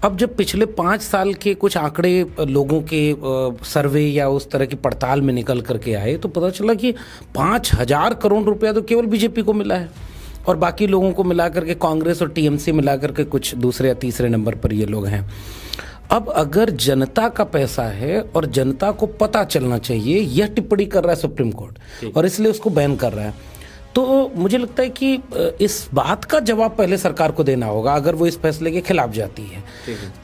अब जब पिछले 5 साल के कुछ आंकड़े लोगों के सर्वे या उस तरह की पड़ताल में निकल करके आए तो पता चला कि 5,000 करोड़ रुपया तो केवल बीजेपी को मिला है और बाकी लोगों को मिला करके कांग्रेस और टीएमसी मिला करके कुछ दूसरे या तीसरे नंबर पर ये लोग हैं। अब अगर जनता का पैसा है और जनता को पता चलना चाहिए, यह टिप्पणी कर रहा है सुप्रीम कोर्ट और इसलिए उसको बैन कर रहा है, तो मुझे लगता है कि इस बात का जवाब पहले सरकार को देना होगा अगर वो इस फैसले के खिलाफ जाती है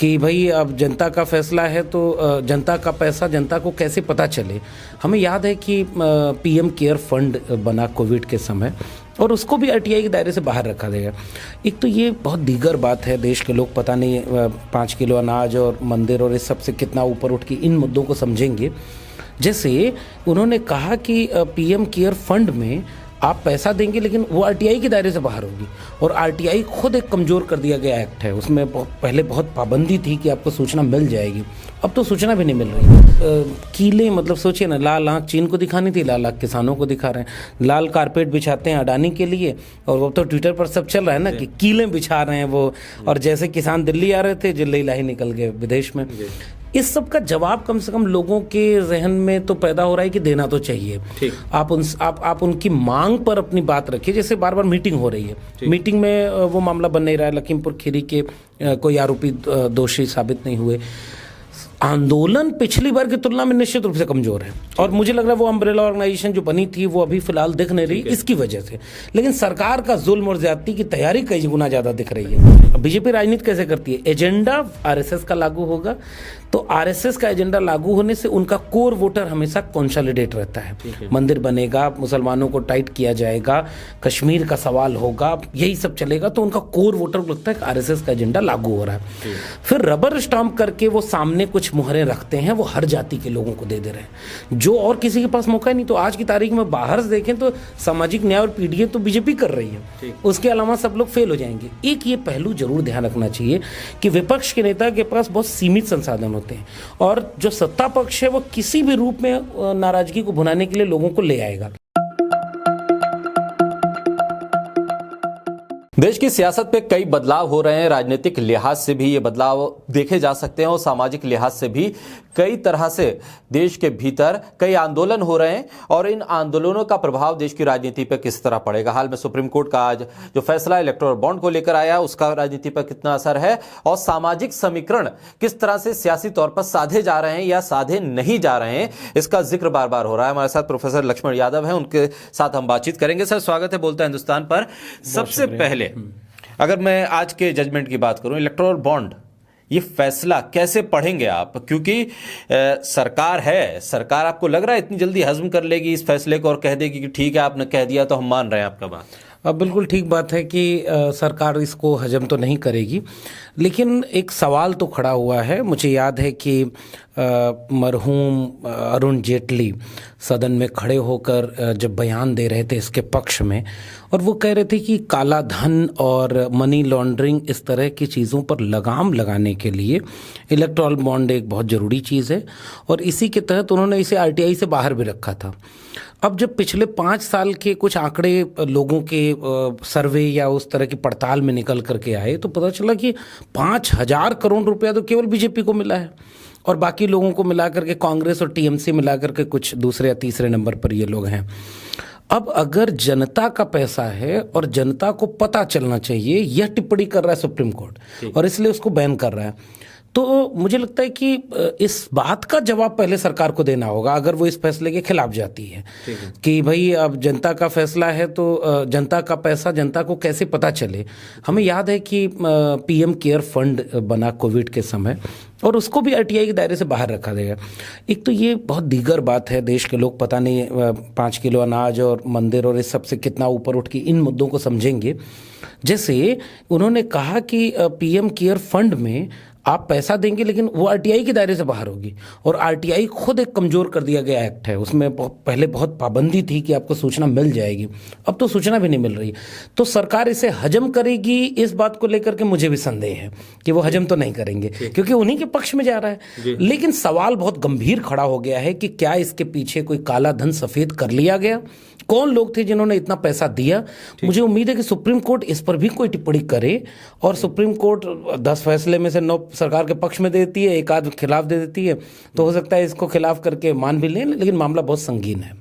कि भाई अब जनता का फैसला है तो जनता का पैसा जनता को कैसे पता चले। हमें याद है कि पीएम केयर फंड बना कोविड के समय और उसको भी आरटीआई के दायरे से बाहर रखा गया। एक तो ये बहुत दीगर बात है, देश के लोग पता नहीं 5 किलो अनाज और मंदिर और इस सब से कितना ऊपर उठ के इन मुद्दों को समझेंगे। जैसे उन्होंने कहा कि पीएम केयर फंड में आप पैसा देंगे लेकिन वो आरटीआई के दायरे से बाहर होगी और आरटीआई खुद एक कमज़ोर कर दिया गया एक्ट है। उसमें पहले बहुत पाबंदी थी कि आपको सूचना मिल जाएगी, अब तो सूचना भी नहीं मिल रही। कीले मतलब सोचिए ना, लाल आँख चीन को दिखानी थी, लाल आँख किसानों को दिखा रहे हैं। लाल कारपेट बिछाते हैं अडानी के लिए और वो तो ट्विटर पर सब चल रहा है ना कि कीले बिछा रहे हैं वो, और जैसे किसान दिल्ली आ रहे थे जिल्ले इलाही निकल गए विदेश में। इस सब का जवाब कम से कम लोगों के जहन में तो पैदा हो रहा है कि देना तो चाहिए। आप उनकी मांग पर अपनी बात रखिए। जैसे बार बार मीटिंग हो रही है, मीटिंग में वो मामला बन नहीं रहा है, लखीमपुर खीरी के कोई आरोपी दोषी साबित नहीं हुए। आंदोलन पिछली बार की तुलना में निश्चित रूप से कमजोर है और मुझे लग रहा है वो अम्ब्रेला ऑर्गेनाइजेशन जो बनी थी वो अभी फिलहाल दिख नहीं रही इसकी वजह से। लेकिन सरकार का जुल्म और ज्यादती की तैयारी कई गुना ज्यादा दिख रही है। बीजेपी राजनीति कैसे करती है? एजेंडा आरएसएस का लागू होगा तो आरएसएस का एजेंडा लागू होने से उनका कोर वोटर हमेशा कंसोलिडेट रहता है। मंदिर बनेगा, मुसलमानों को टाइट किया जाएगा, कश्मीर का सवाल होगा, यही सब चलेगा तो उनका कोर वोटर को लगता है कि आरएसएस का एजेंडा लागू हो रहा है। फिर रबर स्टाम्प करके वो सामने कुछ मुहरें रखते हैं, वो हर जाति के लोगों को दे दे रहे हैं जो और किसी के पास मौका नहीं। तो आज की तारीख में बाहर से देखें तो सामाजिक न्याय और पीडीए तो बीजेपी कर रही है, उसके अलावा सब लोग फेल हो जाएंगे। एक ये पहलू जरूर ध्यान रखना चाहिए कि विपक्ष के नेता के पास बहुत सीमित संसाधन होते हैं और जो सत्ता पक्ष है वो किसी भी रूप में नाराजगी को भुनाने के लिए लोगों को ले आएगा। देश की सियासत पे कई बदलाव हो रहे हैं। राजनीतिक लिहाज से भी ये बदलाव देखे जा सकते हैं और सामाजिक लिहाज से भी कई तरह से देश के भीतर कई आंदोलन हो रहे हैं और इन आंदोलनों का प्रभाव देश की राजनीति पर किस तरह पड़ेगा। हाल में सुप्रीम कोर्ट का आज जो फैसला इलेक्टोरल बॉन्ड को लेकर आया उसका राजनीति पर कितना असर है और सामाजिक समीकरण किस तरह से सियासी तौर पर साधे जा रहे हैं या साधे नहीं जा रहे हैं, इसका जिक्र बार बार हो रहा है। हमारे साथ प्रोफेसर लक्ष्मण यादव हैं, उनके साथ हम बातचीत करेंगे। सर स्वागत है बोलता है हिंदुस्तान पर। सबसे पहले अगर मैं आज के जजमेंट की बात करूं, इलेक्टोरल बॉन्ड ये फैसला कैसे पढ़ेंगे आप? क्योंकि सरकार है, सरकार आपको लग रहा है इतनी जल्दी हजम कर लेगी इस फैसले को और कह देगी कि ठीक है आपने कह दिया तो हम मान रहे हैं आपका बात? अब बिल्कुल ठीक बात है कि सरकार इसको हजम तो नहीं करेगी, लेकिन एक सवाल तो खड़ा हुआ है। मुझे याद है कि मरहूम अरुण जेटली सदन में खड़े होकर जब बयान दे रहे थे इसके पक्ष में, और वो कह रहे थे कि काला धन और मनी लॉन्ड्रिंग इस तरह की चीज़ों पर लगाम लगाने के लिए इलेक्टोरल बॉन्ड एक बहुत ज़रूरी चीज़ है और इसी के तहत उन्होंने इसे आरटीआई से बाहर भी रखा था। अब जब पिछले 5 साल के कुछ आंकड़े लोगों के सर्वे या उस तरह की पड़ताल में निकल करके आए तो पता चला कि 5,000 करोड़ रुपया तो केवल बीजेपी को मिला है और बाकी लोगों को मिला करके कांग्रेस और टीएमसी मिला करके कुछ दूसरे या तीसरे नंबर पर ये लोग हैं। अब अगर जनता का पैसा है और जनता को पता चलना चाहिए, यह टिप्पणी कर रहा है सुप्रीम कोर्ट और इसलिए उसको बैन कर रहा है, तो मुझे लगता है कि इस बात का जवाब पहले सरकार को देना होगा अगर वो इस फैसले के खिलाफ जाती है कि भाई अब जनता का फैसला है तो जनता का पैसा जनता को कैसे पता चले। हमें याद है कि पीएम केयर फंड बना कोविड के समय और उसको भी आरटीआई के दायरे से बाहर रखा गया। एक तो ये बहुत दीगर बात है, देश के लोग पता नहीं 5 किलो अनाज और मंदिर और इस सब से कितना ऊपर उठ के इन मुद्दों को समझेंगे। जैसे उन्होंने कहा कि पीएम केयर फंड में आप पैसा देंगे लेकिन वो आरटीआई के दायरे से बाहर होगी और आरटीआई खुद एक कमज़ोर कर दिया गया एक्ट है। उसमें पहले बहुत पाबंदी थी कि आपको सूचना मिल जाएगी, अब तो सूचना भी नहीं मिल रही। तो सरकार इसे हजम करेगी इस बात को लेकर के मुझे भी संदेह है कि वो हजम तो नहीं करेंगे क्योंकि उन्हीं के पक्ष में जा रहा है। लेकिन सवाल बहुत गंभीर खड़ा हो गया है कि क्या इसके पीछे कोई काला धन सफ़ेद कर लिया गया? कौन लोग थे जिन्होंने इतना पैसा दिया? मुझे उम्मीद है कि सुप्रीम कोर्ट इस पर भी कोई टिप्पणी करे और सुप्रीम कोर्ट 10 फैसले में से 9 सरकार के पक्ष में दे देती है, एक आध खिलाफ दे देती है, तो हो सकता है इसको खिलाफ करके मान भी लें, लेकिन मामला बहुत संगीन है।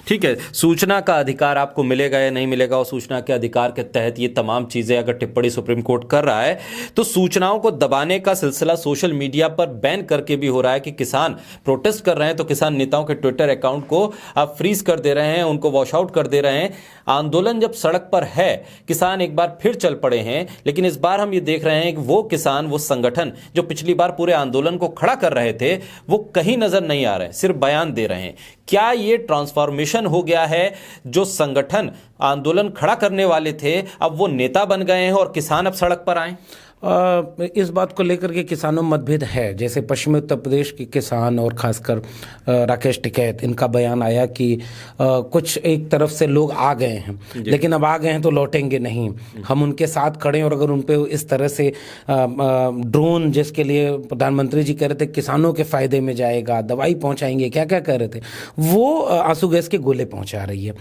ठीक है, सूचना का अधिकार आपको मिलेगा या नहीं मिलेगा, और सूचना के अधिकार के तहत ये तमाम चीजें अगर टिप्पणी सुप्रीम कोर्ट कर रहा है तो सूचनाओं को दबाने का सिलसिला सोशल मीडिया पर बैन करके भी हो रहा है कि किसान प्रोटेस्ट कर रहे हैं तो किसान नेताओं के ट्विटर अकाउंट को आप फ्रीज कर दे रहे हैं, उनको वॉश आउट कर दे रहे हैं। आंदोलन जब सड़क पर है, किसान एक बार फिर चल पड़े हैं, लेकिन इस बार हम ये देख रहे हैं कि वो किसान, वो संगठन जो पिछली बार पूरे आंदोलन को खड़ा कर रहे थे, वो कहीं नजर नहीं आ रहे, सिर्फ बयान दे रहे हैं। क्या ये ट्रांसफॉर्मेशन हो गया है? जो संगठन आंदोलन खड़ा करने वाले थे अब वो नेता बन गए हैं और किसान अब सड़क पर आए? इस बात को लेकर के किसानों में मतभेद है। जैसे पश्चिमी उत्तर प्रदेश के किसान और खासकर राकेश टिकैत, इनका बयान आया कि कुछ एक तरफ से लोग आ गए हैं, लेकिन अब आ गए हैं तो लौटेंगे नहीं, हम उनके साथ खड़े हैं। और अगर उन पे इस तरह से ड्रोन, जिसके लिए प्रधानमंत्री जी कह रहे थे किसानों के फायदे में जाएगा, दवाई पहुंचाएंगे, क्या क्या कह रहे थे, वो आंसू गैस के गोले पहुंचा रही है।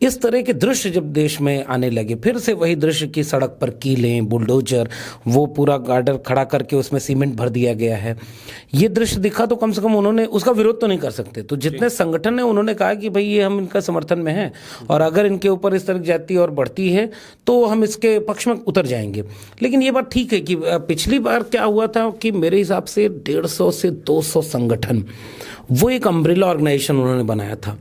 इस तरह के दृश्य जब देश में आने लगे, फिर से वही दृश्य की सड़क पर कीलें, बुलडोजर, वो पूरा गार्डर खड़ा करके उसमें सीमेंट भर दिया गया है, ये दृश्य दिखा तो कम से कम उन्होंने उसका विरोध तो नहीं कर सकते। तो जितने संगठन है उन्होंने कहा कि भाई ये हम इनका समर्थन में हैं, और अगर इनके ऊपर इस तरह की जाती और बढ़ती है तो हम इसके पक्ष में उतर जाएंगे। लेकिन ये बात ठीक है कि पिछली बार क्या हुआ था कि मेरे हिसाब से 150 से 200 संगठन, वो एक अम्ब्रेला ऑर्गेनाइजेशन उन्होंने बनाया था,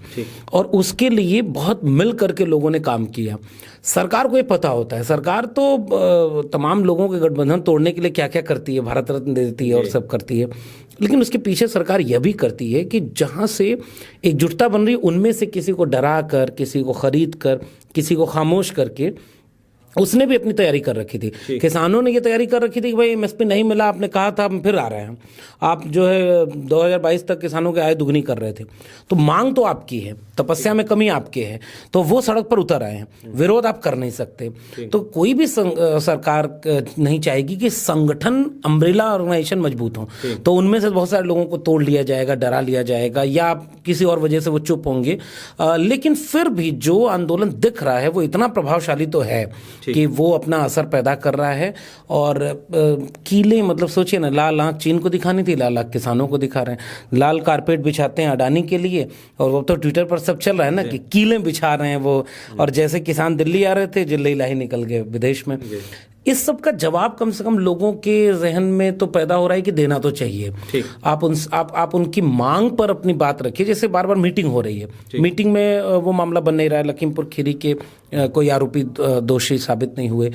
और उसके लिए बहुत मिल करके लोगों ने काम किया। सरकार को ये पता होता है, सरकार तो तमाम लोगों के गठबंधन तोड़ने के लिए क्या क्या करती है, भारत रत्न दे देती है और सब करती है, लेकिन उसके पीछे सरकार यह भी करती है कि जहाँ से एकजुटता बन रही है उनमें से किसी को डरा कर, किसी को खरीद कर, किसी को खामोश करके उसने भी अपनी तैयारी कर रखी थी। किसानों ने ये तैयारी कर रखी थी कि भाई एमएसपी नहीं मिला, आपने कहा था, हम फिर आ रहे हैं, आप जो है 2022 तक किसानों की आय दुगनी कर रहे थे, तो मांग तो आपकी है, तपस्या में कमी आपके है, तो वो सड़क पर उतर आए हैं, विरोध आप कर नहीं सकते। तो कोई भी सरकार नहीं चाहेगी कि संगठन, अम्ब्रेला ऑर्गेनाइजेशन मजबूत हो, तो उनमें से बहुत सारे लोगों को तोड़ लिया जाएगा, डरा लिया जाएगा, या किसी और वजह से वो चुप होंगे। लेकिन फिर भी जो आंदोलन दिख रहा है वो इतना प्रभावशाली तो है कि वो अपना असर पैदा कर रहा है। और कीले, मतलब सोचिए ना, लाल आंख चीन को दिखानी थी, लाल आंख किसानों को दिखा रहे हैं। लाल कारपेट बिछाते हैं अडानी के लिए, और वो तो ट्विटर पर सब चल रहा है ना कि कीलें बिछा रहे हैं वो, और जैसे किसान दिल्ली आ रहे थे, जिल्ले इलाही निकल गए विदेश में। इस सब का जवाब कम से कम लोगों के जहन में तो पैदा हो रहा है कि देना तो चाहिए। आप उनकी मांग पर अपनी बात रखिए। जैसे बार बार मीटिंग हो रही है, मीटिंग में वो मामला बन नहीं रहा है, लखीमपुर खीरी के कोई आरोपी दोषी साबित नहीं हुए।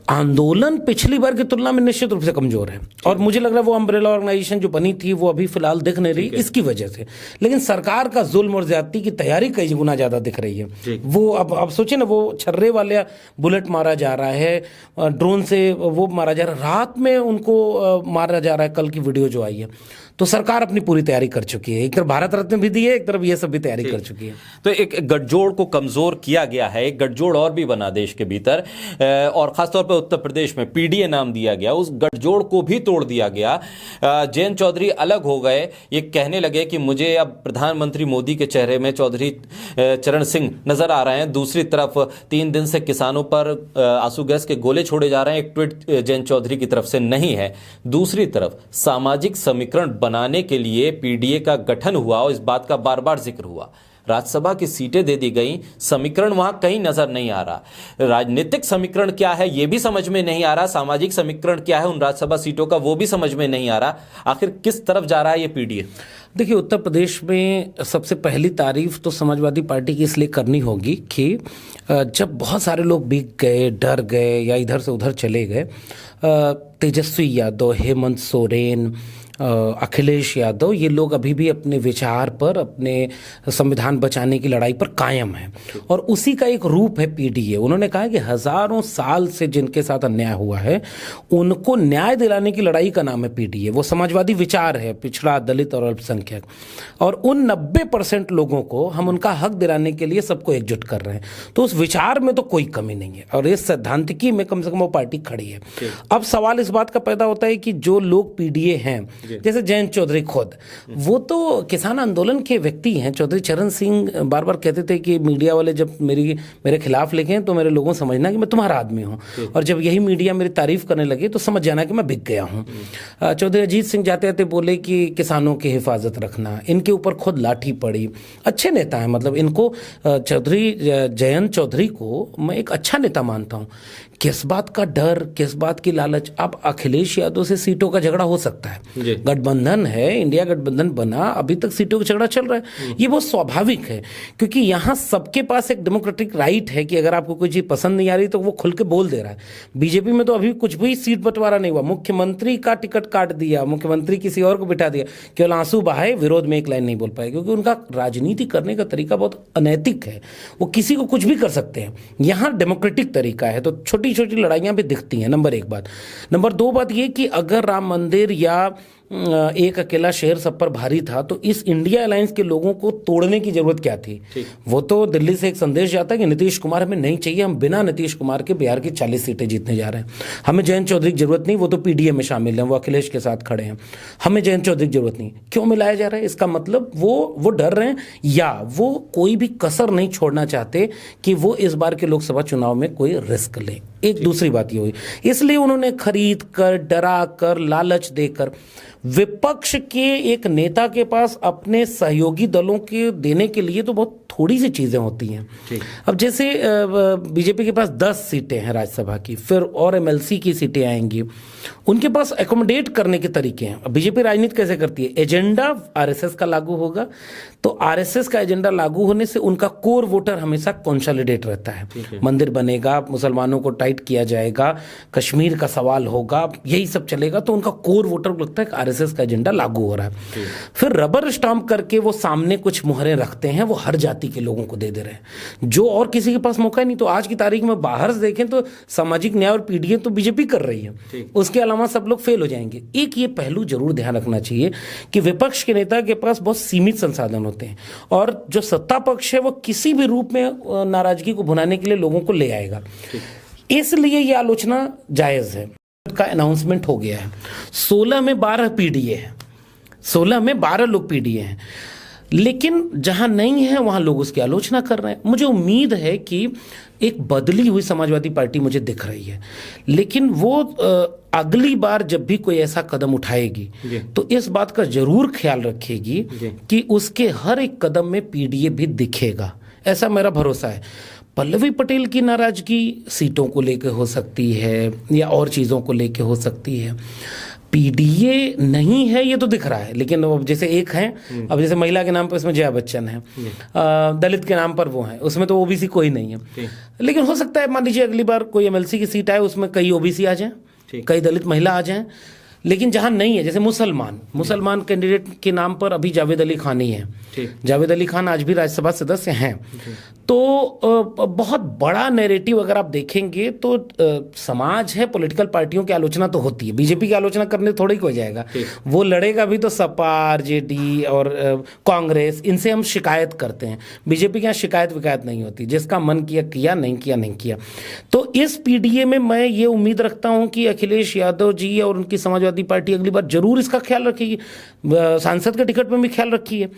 आंदोलन पिछली बार की तुलना में निश्चित रूप से कमजोर है, और मुझे लग रहा है वो अम्ब्रेला ऑर्गेनाइजेशन जो बनी थी वो अभी फिलहाल दिख नहीं रही इसकी वजह से। लेकिन सरकार का जुल्म और ज्यादती की तैयारी कई गुना ज्यादा दिख रही है। वो अब सोचिए ना, वो छर्रे वाले बुलेट मारा जा रहा है, ड्रोन से वो मारा जा रहा है, रात में उनको मारा जा रहा है। कल की वीडियो जो आई है, तो सरकार अपनी पूरी तैयारी कर चुकी है। एक तरफ भारत रत्न भी दी है, एक तरफ ये सब भी तैयारी कर चुकी है। तो एक गठजोड़ को कमजोर किया गया है, एक गठजोड़ और भी बना देश के भीतर, और खासतौर पर उत्तर प्रदेश में पीडीए नाम दिया गया, उस गठजोड़ को भी तोड़ दिया गया। जयंत चौधरी अलग हो गए, ये कहने लगे कि मुझे अब प्रधानमंत्री मोदी के चेहरे में चौधरी चरण सिंह नजर आ रहे हैं। दूसरी तरफ 3 दिन से किसानों पर आंसू गैस के गोले छोड़े जा रहे हैं, एक ट्वीट जयंत चौधरी की तरफ से नहीं है। दूसरी तरफ सामाजिक समीकरण बनाने के लिए पीडीए का गठन हुआ, और इस बात का बार बार जिक्र हुआ। राज्यसभा की सीटें दे दी गई, समीकरण वहां कहीं नजर नहीं आ रहा। राजनीतिक समीकरण क्या है ये भी समझ में नहीं आ रहा, सामाजिक समीकरण क्या है उन राज्यसभा सीटों का वो भी समझ में नहीं आ रहा। आखिर किस तरफ जा रहा है ये पीडीए? देखिए, उत्तर प्रदेश में सबसे पहली तारीफ तो समाजवादी पार्टी की इसलिए करनी होगी कि जब बहुत सारे लोग भीग गए, डर गए, या इधर से उधर चले गए, तेजस्वी यादव, हेमंत सोरेन, अखिलेश यादव, ये लोग अभी भी अपने विचार पर, अपने संविधान बचाने की लड़ाई पर कायम हैं, और उसी का एक रूप है पीडीए। उन्होंने कहा कि हजारों साल से जिनके साथ अन्याय हुआ है उनको न्याय दिलाने की लड़ाई का नाम है पीडीए। वो समाजवादी विचार है, पिछड़ा, दलित और अल्पसंख्यक, और उन 90% लोगों को हम उनका हक दिलाने के लिए सबको एकजुट कर रहे हैं। तो उस विचार में तो कोई कमी नहीं है, और इस सैद्धांतिकी में कम से कम वो पार्टी खड़ी है। अब सवाल इस बात का पैदा होता है कि जो लोग पीडीए हैं जैसे जयंत चौधरी खुद, वो तो किसान आंदोलन के व्यक्ति हैं। चौधरी चरण सिंह बार बार कहते थे कि मीडिया वाले जब मेरे खिलाफ लिखें तो मेरे लोगों समझना कि मैं तुम्हारा आदमी हूँ, और जब यही मीडिया मेरी तारीफ करने लगे तो समझ जाना कि मैं बिक गया हूँ। चौधरी अजीत सिंह जाते जाते बोले कि किसानों की हिफाजत रखना, इनके ऊपर खुद लाठी पड़ी। अच्छे नेता हैं, मतलब इनको जयंत चौधरी को मैं एक अच्छा नेता मानता हूँ। किस बात का डर, किस बात की लालच? अब अखिलेश यादव से सीटों का झगड़ा हो सकता है, गठबंधन है, इंडिया गठबंधन बना, अभी तक सीटों का झगड़ा चल रहा है। ये बहुत स्वाभाविक है, क्योंकि यहाँ सबके पास एक डेमोक्रेटिक राइट है कि अगर आपको कोई चीज़ पसंद नहीं आ रही तो वो खुल के बोल दे रहा है। बीजेपी में तो अभी कुछ भी सीट बंटवारा नहीं हुआ, मुख्यमंत्री का टिकट काट दिया, मुख्यमंत्री किसी और को बिठा दिया, केवल आंसू बहाए, विरोध में एक लाइन नहीं बोल पाए, क्योंकि उनका राजनीति करने का तरीका बहुत अनैतिक है। वो किसी को कुछ भी कर सकते हैं, यहाँ डेमोक्रेटिक तरीका है। तो छोटी छोटी लड़ाइयां भी दिखती हैं, नंबर एक बात। नंबर दो बात ये कि अगर राम मंदिर या एक अकेला शहर सब पर भारी था तो इस इंडिया अलायंस के लोगों को तोड़ने की जरूरत क्या थी? वो तो दिल्ली से एक संदेश जाता है कि नीतीश कुमार हमें नहीं चाहिए, हम बिना नीतीश कुमार के बिहार की 40 सीटें जीतने जा रहे हैं। हमें जयंत चौधरी की जरूरत नहीं, वो तो पीडीए में शामिल हैं, वो अखिलेश के साथ खड़े हैं। हमें जयंत चौधरी की जरूरत नहीं। क्यों मिलाया जा रहा है? इसका मतलब वो डर रहे हैं, या वो कोई भी कसर नहीं छोड़ना चाहते कि वो इस बार के लोकसभा चुनाव में कोई रिस्क ले। एक दूसरी बात ये हुई, इसलिए उन्होंने खरीद कर, डरा कर, लालच देकर विपक्ष के एक नेता के पास अपने सहयोगी दलों के देने के लिए तो बहुत थोड़ी सी चीज़ें होती हैं। अब जैसे बीजेपी के पास 10 सीटें हैं राज्यसभा की, फिर और एमएलसी की सीटें आएंगी, उनके पास एकोमोडेट करने के तरीके हैं। अब बीजेपी राजनीति कैसे करती है? एजेंडा आरएसएस का लागू होगा तो आरएसएस का एजेंडा लागू होने से उनका कोर वोटर हमेशा कंसोलिडेट रहता है। मंदिर बनेगा, मुसलमानों को टाइट किया जाएगा, कश्मीर का सवाल होगा, यही सब चलेगा, तो उनका कोर वोटर को लगता है कि आरएसएस का एजेंडा लागू हो रहा है। फिर रबर स्टाम्प करके वो सामने कुछ मुहरें रखते हैं, वो हर जाति के लोगों को दे दे रहे हैं, जो और किसी के पास मौका नहीं। तो आज की तारीख में बाहर से देखें तो सामाजिक न्याय और पीडीए तो बीजेपी कर रही है, उसके अलावा सब लोग फेल हो जाएंगे। एक ये पहलू जरूर ध्यान रखना चाहिए कि विपक्ष के नेता के पास बहुत सीमित संसाधन होते हैं, और जो सत्ता पक्ष है वो किसी भी रूप में नाराजगी को भुनाने के लिए लोगों को ले आएगा। इसलिए ये आलोचना जायज है। का अनाउंसमेंट हो गया है, 16 में 12 पीडीए है, 16 में 12 लोग पीडीए हैं, लेकिन जहां नहीं है वहां लोग उसकी आलोचना कर रहे हैं। मुझे उम्मीद है कि एक बदली हुई समाजवादी पार्टी मुझे दिख रही है, लेकिन वो अगली बार जब भी कोई ऐसा कदम उठाएगी तो इस बात का जरूर ख्याल रखेगी कि उसके हर एक कदम में पीडीए भी दिखेगा, ऐसा मेरा भरोसा है। पल्लवी पटेल की नाराजगी सीटों को लेकर हो सकती है या और चीज़ों को लेकर हो सकती है, पीडीए नहीं है ये तो दिख रहा है। लेकिन अब जैसे एक है, अब जैसे महिला के नाम पर इसमें जया बच्चन है, दलित के नाम पर वो है, उसमें तो ओबीसी कोई नहीं है। लेकिन हो सकता है मान लीजिए अगली बार कोई एमएलसी की सीट आए, उसमें कई ओबीसी आ जाएं, कई दलित महिला आ जाएं। लेकिन जहां नहीं है, जैसे मुसलमान कैंडिडेट के नाम पर अभी जावेद अली खान ही है, जावेद अली खान आज भी राज्यसभा सदस्य हैं। तो बहुत बड़ा नैरेटिव अगर आप देखेंगे तो समाज है, पॉलिटिकल पार्टियों की आलोचना तो होती है, बीजेपी की आलोचना करने थोड़ी कोई जाएगा, वो लड़ेगा भी तो सपा, आरजेडी और कांग्रेस, इनसे हम शिकायत करते हैं। बीजेपी के यहाँ शिकायत विकायत नहीं होती, जिसका मन किया किया, नहीं किया नहीं किया। तो इस पीडीए में मैं ये उम्मीद रखता हूँ कि अखिलेश यादव जी और उनकी समाजवादी पार्टी अगली बार जरूर इसका ख्याल रखेगी, सांसद के टिकट में भी ख्याल रखी है,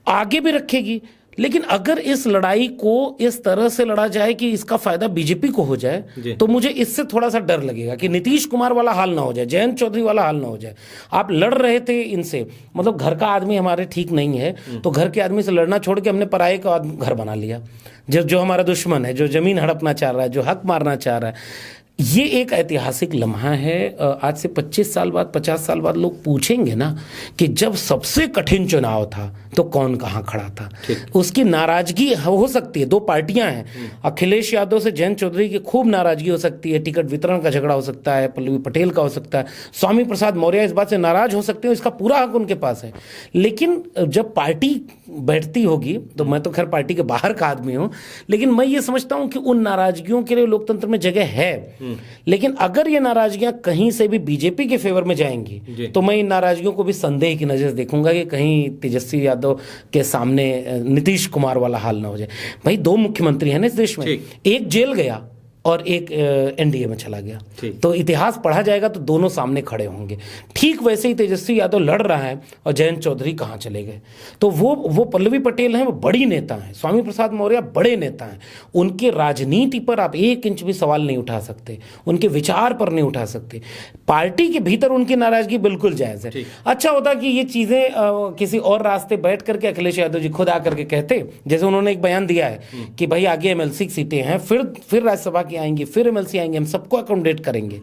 आगे भी रखेगी। लेकिन अगर इस लड़ाई को इस तरह से लड़ा जाए कि इसका फायदा बीजेपी को हो जाए तो मुझे इससे थोड़ा सा डर लगेगा कि नीतीश कुमार वाला हाल ना हो जाए, जयंत चौधरी वाला हाल ना हो जाए। आप लड़ रहे थे इनसे, मतलब घर का आदमी हमारे ठीक नहीं है तो घर के आदमी से लड़ना छोड़ के हमने पराये का घर बना लिया, जो हमारा दुश्मन है, जो जमीन हड़पना चाह रहा है, जो हक मारना चाह रहा है। ये एक ऐतिहासिक लम्हा है। आज से 25 साल बाद, 50 साल बाद लोग पूछेंगे ना कि जब सबसे कठिन चुनाव था तो कौन कहाँ खड़ा था। उसकी नाराजगी हो सकती है, दो पार्टियां हैं, अखिलेश यादव से जयंत चौधरी की खूब नाराजगी हो सकती है, टिकट वितरण का झगड़ा हो सकता है, पल्लवी पटेल का हो सकता है, स्वामी प्रसाद मौर्य इस बात से नाराज हो सकते हैं, इसका पूरा हक उनके पास है। लेकिन जब पार्टी बैठती होगी, तो मैं तो खैर पार्टी के बाहर का आदमी हूं, लेकिन मैं ये समझता हूं कि उन नाराजगियों के लिए लोकतंत्र में जगह है। लेकिन अगर ये नाराजगियां कहीं से भी बीजेपी के फेवर में जाएंगी तो मैं इन नाराजगियों को भी संदेह की नजर देखूंगा कि कहीं तेजस्वी यादव के सामने नीतीश कुमार वाला हाल ना हो जाए। भाई 2 मुख्यमंत्री हैं ना इस देश में, एक जेल गया और एक एनडीए में चला गया। ठीक। तो इतिहास पढ़ा जाएगा तो दोनों सामने खड़े होंगे। ठीक वैसे ही तेजस्वी यादव लड़ रहा है और जयंत चौधरी कहाँ चले गए। तो वो पल्लवी पटेल हैं, वो बड़ी नेता हैं, स्वामी प्रसाद मौर्य बड़े नेता हैं। उनके राजनीति पर आप 1 इंच भी सवाल नहीं उठा सकते, उनके विचार पर नहीं उठा सकते। पार्टी के भीतर उनकी नाराजगी बिल्कुल जायज़ है। अच्छा होता कि ये चीज़ें किसी और रास्ते बैठ करके अखिलेश यादव जी खुद आकर के कहते, जैसे उन्होंने एक बयान दिया है कि भाई आगे एमएलसी की सीटें हैं, फिर राज्यसभा की आएंगी, फिर एमएलसी आएंगे, हम सबको अकोमोडेट करेंगे।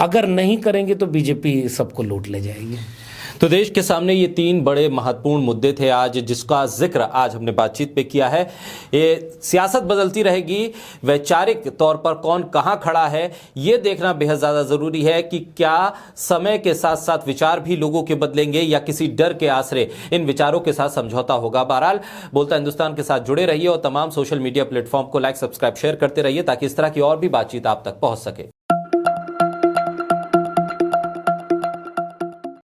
अगर नहीं करेंगे तो बीजेपी सबको लूट ले जाएगी। तो देश के सामने ये 3 बड़े महत्वपूर्ण मुद्दे थे आज, जिसका जिक्र आज हमने बातचीत पे किया है। ये सियासत बदलती रहेगी, वैचारिक तौर पर कौन कहां खड़ा है ये देखना बेहद ज्यादा जरूरी है कि क्या समय के साथ साथ विचार भी लोगों के बदलेंगे या किसी डर के आसरे इन विचारों के साथ समझौता होगा। बहरहाल बोलता हिंदुस्तान के साथ जुड़े रहिए और तमाम सोशल मीडिया प्लेटफॉर्म को लाइक, सब्सक्राइब, शेयर करते रहिए ताकि इस तरह की और भी बातचीत आप तक पहुंच सके।